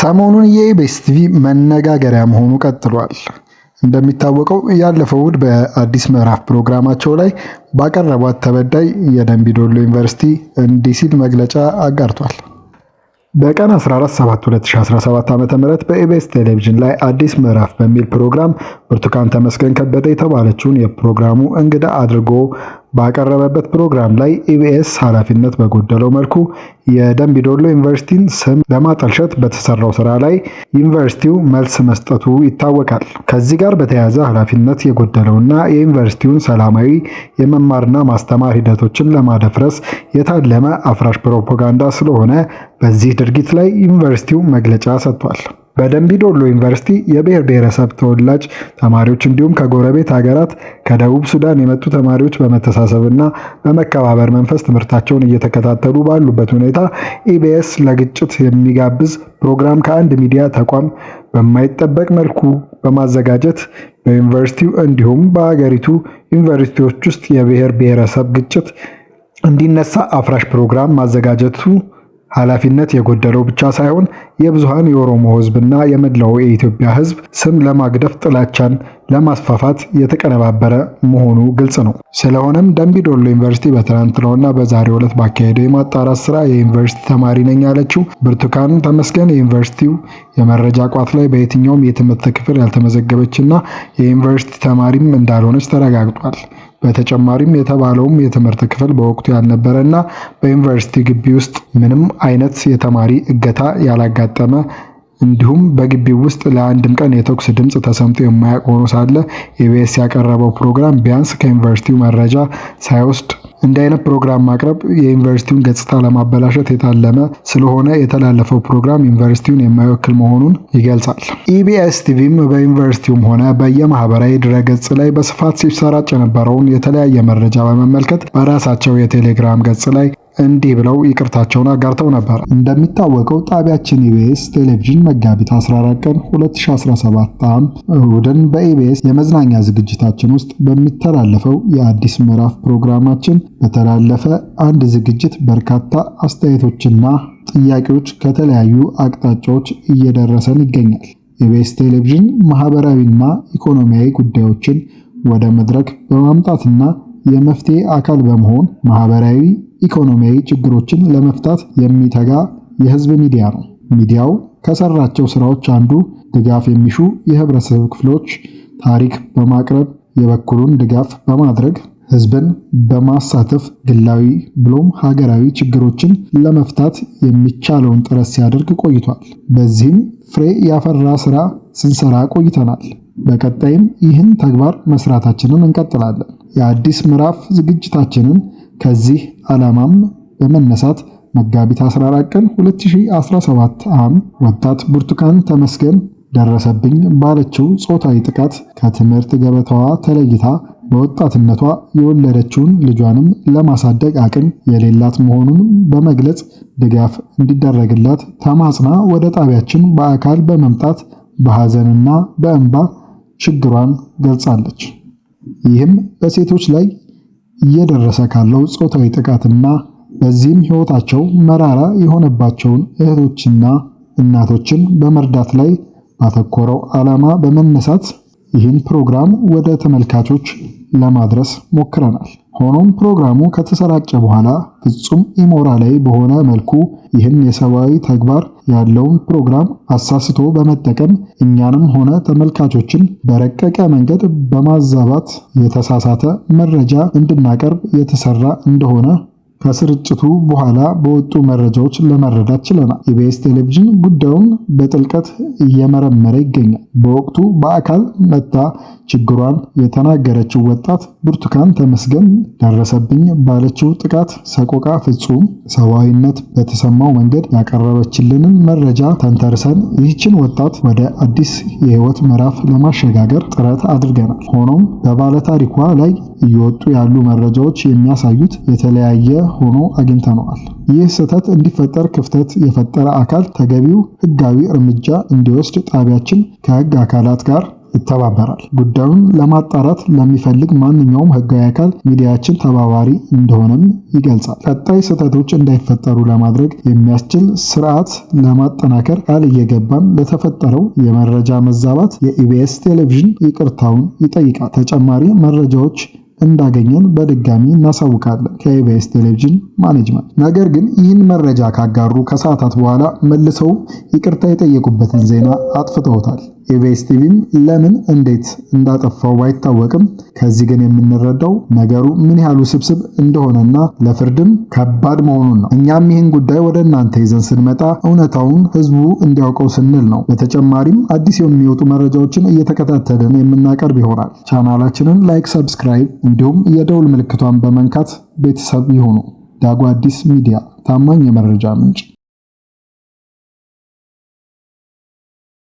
ሰሞኑን የኢቢኤስ ቲቪ መነጋገሪያ መሆኑ ቀጥሏል። እንደሚታወቀው ያለፈው እሁድ በአዲስ ምዕራፍ ፕሮግራማቸው ላይ ባቀረቧት ተበዳይ የደንቢ ዶሎ ዩኒቨርሲቲ እንዲህ ሲል መግለጫ አጋርቷል። በቀን 14/7/2017 ዓ.ም በኢቢኤስ ቴሌቪዥን ላይ አዲስ ምዕራፍ በሚል ፕሮግራም ብርቱካን ተመስገን ከበደ የተባለችውን የፕሮግራሙ እንግዳ አድርጎ ባቀረበበት ፕሮግራም ላይ ኢቢኤስ ኃላፊነት በጎደለው መልኩ የደንቢ ዶሎ ዩኒቨርሲቲን ስም ለማጠልሸት በተሰራው ስራ ላይ ዩኒቨርሲቲው መልስ መስጠቱ ይታወቃል። ከዚህ ጋር በተያያዘ ኃላፊነት የጎደለውና የዩኒቨርሲቲውን ሰላማዊ የመማርና ማስተማር ሂደቶችን ለማደፍረስ የታለመ አፍራሽ ፕሮፓጋንዳ ስለሆነ በዚህ ድርጊት ላይ ዩኒቨርሲቲው መግለጫ ሰጥቷል። በደንቢ ዶሎ ዩኒቨርሲቲ የብሔር ብሔረሰብ ተወላጅ ተማሪዎች እንዲሁም ከጎረቤት ሀገራት ከደቡብ ሱዳን የመጡ ተማሪዎች በመተሳሰብና በመከባበር መንፈስ ትምህርታቸውን እየተከታተሉ ባሉበት ሁኔታ ኢቢኤስ ለግጭት የሚጋብዝ ፕሮግራም ከአንድ ሚዲያ ተቋም በማይጠበቅ መልኩ በማዘጋጀት በዩኒቨርሲቲው እንዲሁም በሀገሪቱ ዩኒቨርሲቲዎች ውስጥ የብሔር ብሔረሰብ ግጭት እንዲነሳ አፍራሽ ፕሮግራም ማዘጋጀቱ ኃላፊነት የጎደለው ብቻ ሳይሆን የብዙሃን የኦሮሞ ሕዝብና የመላው የኢትዮጵያ ሕዝብ ስም ለማግደፍ ጥላቻን ለማስፋፋት የተቀነባበረ መሆኑ ግልጽ ነው። ስለሆነም ደንቢ ዶሎ ዩኒቨርሲቲ በትናንትናውና በዛሬው ዕለት ባካሄደው የማጣራት ስራ የዩኒቨርሲቲ ተማሪ ነኝ ያለችው ብርቱካን ተመስገን የዩኒቨርሲቲው የመረጃ ቋት ላይ በየትኛውም የትምህርት ክፍል ያልተመዘገበችና የዩኒቨርሲቲ ተማሪም እንዳልሆነች ተረጋግጧል። በተጨማሪም የተባለውም የትምህርት ክፍል በወቅቱ ያልነበረና በዩኒቨርሲቲ ግቢ ውስጥ ምንም አይነት የተማሪ እገታ ያላጋጠመ እንዲሁም በግቢው ውስጥ ለአንድም ቀን የተኩስ ድምጽ ተሰምቶ የማያውቅ ሆኖ ሳለ ኢቢኤስ ያቀረበው ፕሮግራም ቢያንስ ከዩኒቨርሲቲው መረጃ ሳይወስድ እንዲህ አይነት ፕሮግራም ማቅረብ የዩኒቨርሲቲውን ገጽታ ለማበላሸት የታለመ ስለሆነ የተላለፈው ፕሮግራም ዩኒቨርሲቲውን የማይወክል መሆኑን ይገልጻል። ኢቢኤስ ቲቪም በዩኒቨርሲቲውም ሆነ በየማህበራዊ ድረገጽ ላይ በስፋት ሲሰራጭ የነበረውን የተለያየ መረጃ በመመልከት በራሳቸው የቴሌግራም ገጽ ላይ እንዲህ ብለው ይቅርታቸውን አጋርተው ነበር። እንደሚታወቀው ጣቢያችን ኢቢኤስ ቴሌቪዥን መጋቢት 14 ቀን 2017 ዓ.ም እሁድን በኢቢኤስ የመዝናኛ ዝግጅታችን ውስጥ በሚተላለፈው የአዲስ ምዕራፍ ፕሮግራማችን በተላለፈ አንድ ዝግጅት በርካታ አስተያየቶችና ጥያቄዎች ከተለያዩ አቅጣጫዎች እየደረሰን ይገኛል። ኢቢኤስ ቴሌቪዥን ማህበራዊና ኢኮኖሚያዊ ጉዳዮችን ወደ መድረክ በማምጣትና የመፍትሄ አካል በመሆን ማህበራዊ ኢኮኖሚያዊ ችግሮችን ለመፍታት የሚተጋ የህዝብ ሚዲያ ነው። ሚዲያው ከሰራቸው ስራዎች አንዱ ድጋፍ የሚሹ የህብረተሰብ ክፍሎች ታሪክ በማቅረብ የበኩሉን ድጋፍ በማድረግ ህዝብን በማሳተፍ ግላዊ ብሎም ሀገራዊ ችግሮችን ለመፍታት የሚቻለውን ጥረት ሲያደርግ ቆይቷል። በዚህም ፍሬ ያፈራ ስራ ስንሰራ ቆይተናል። በቀጣይም ይህን ተግባር መስራታችንን እንቀጥላለን። የአዲስ ምዕራፍ ዝግጅታችንን ከዚህ ዓላማም በመነሳት መጋቢት 14 ቀን 2017 ዓ.ም ወጣት ብርቱካን ተመስገን ደረሰብኝ ባለችው ጾታዊ ጥቃት ከትምህርት ገበታዋ ተለይታ በወጣትነቷ የወለደችውን ልጇንም ለማሳደግ አቅም የሌላት መሆኑን በመግለጽ ድጋፍ እንዲደረግላት ተማጽና ወደ ጣቢያችን በአካል በመምጣት በሐዘንና በእንባ ችግሯን ገልጻለች። ይህም በሴቶች ላይ እየደረሰ ካለው ጾታዊ ጥቃትና በዚህም ሕይወታቸው መራራ የሆነባቸውን እህቶችና እናቶችን በመርዳት ላይ ባተኮረው ዓላማ በመነሳት ይህን ፕሮግራም ወደ ተመልካቾች ለማድረስ ሞክረናል። ሆኖም ፕሮግራሙ ከተሰራጨ በኋላ ፍጹም ኢሞራላዊ በሆነ መልኩ ይህን የሰብአዊ ተግባር ያለውን ፕሮግራም አሳስቶ በመጠቀም እኛንም ሆነ ተመልካቾችን በረቀቀ መንገድ በማዛባት የተሳሳተ መረጃ እንድናቀርብ የተሰራ እንደሆነ ከስርጭቱ በኋላ በወጡ መረጃዎች ለመረዳት ችለናል። ኢቢኤስ ቴሌቪዥን ጉዳዩን በጥልቀት እየመረመረ ይገኛል። በወቅቱ በአካል መጥታ ችግሯን የተናገረችው ወጣት ብርቱካን ተመስገን ደረሰብኝ ባለችው ጥቃት ሰቆቃ ፍጹም ሰብአዊነት በተሰማው መንገድ ያቀረበችልንን መረጃ ተንተርሰን ይህችን ወጣት ወደ አዲስ የህይወት ምዕራፍ ለማሸጋገር ጥረት አድርገናል። ሆኖም በባለታሪኳ ላይ እየወጡ ያሉ መረጃዎች የሚያሳዩት የተለያየ ሆኖ አግኝተነዋል። ይህ ስህተት እንዲፈጠር ክፍተት የፈጠረ አካል ተገቢው ህጋዊ እርምጃ እንዲወስድ ጣቢያችን ከህግ አካላት ጋር ይተባበራል። ጉዳዩን ለማጣራት ለሚፈልግ ማንኛውም ህጋዊ አካል ሚዲያችን ተባባሪ እንደሆነም ይገልጻል። ቀጣይ ስህተቶች እንዳይፈጠሩ ለማድረግ የሚያስችል ስርዓት ለማጠናከር ቃል እየገባን ለተፈጠረው የመረጃ መዛባት የኢቢኤስ ቴሌቪዥን ይቅርታውን ይጠይቃል። ተጨማሪ መረጃዎች እንዳገኘን በድጋሚ እናሳውቃለን። ከኢቢኤስ ቴሌቪዥን ማኔጅመንት። ነገር ግን ይህን መረጃ ካጋሩ ከሰዓታት በኋላ መልሰው ይቅርታ የጠየቁበትን ዜና አጥፍተውታል። ኢቢኤስ ቲቪም ለምን እንዴት እንዳጠፋው ባይታወቅም ከዚህ ግን የምንረዳው ነገሩ ምን ያህል ውስብስብ እንደሆነና ለፍርድም ከባድ መሆኑን ነው። እኛም ይህን ጉዳይ ወደ እናንተ ይዘን ስንመጣ እውነታውን ህዝቡ እንዲያውቀው ስንል ነው። በተጨማሪም አዲስ የሚወጡ መረጃዎችን እየተከታተልን የምናቀርብ ይሆናል። ቻናላችንን ላይክ፣ ሰብስክራይብ እንዲሁም የደውል ምልክቷን በመንካት ቤተሰብ ይሁኑ። ዳጉ አዲስ ሚዲያ፣ ታማኝ የመረጃ ምንጭ።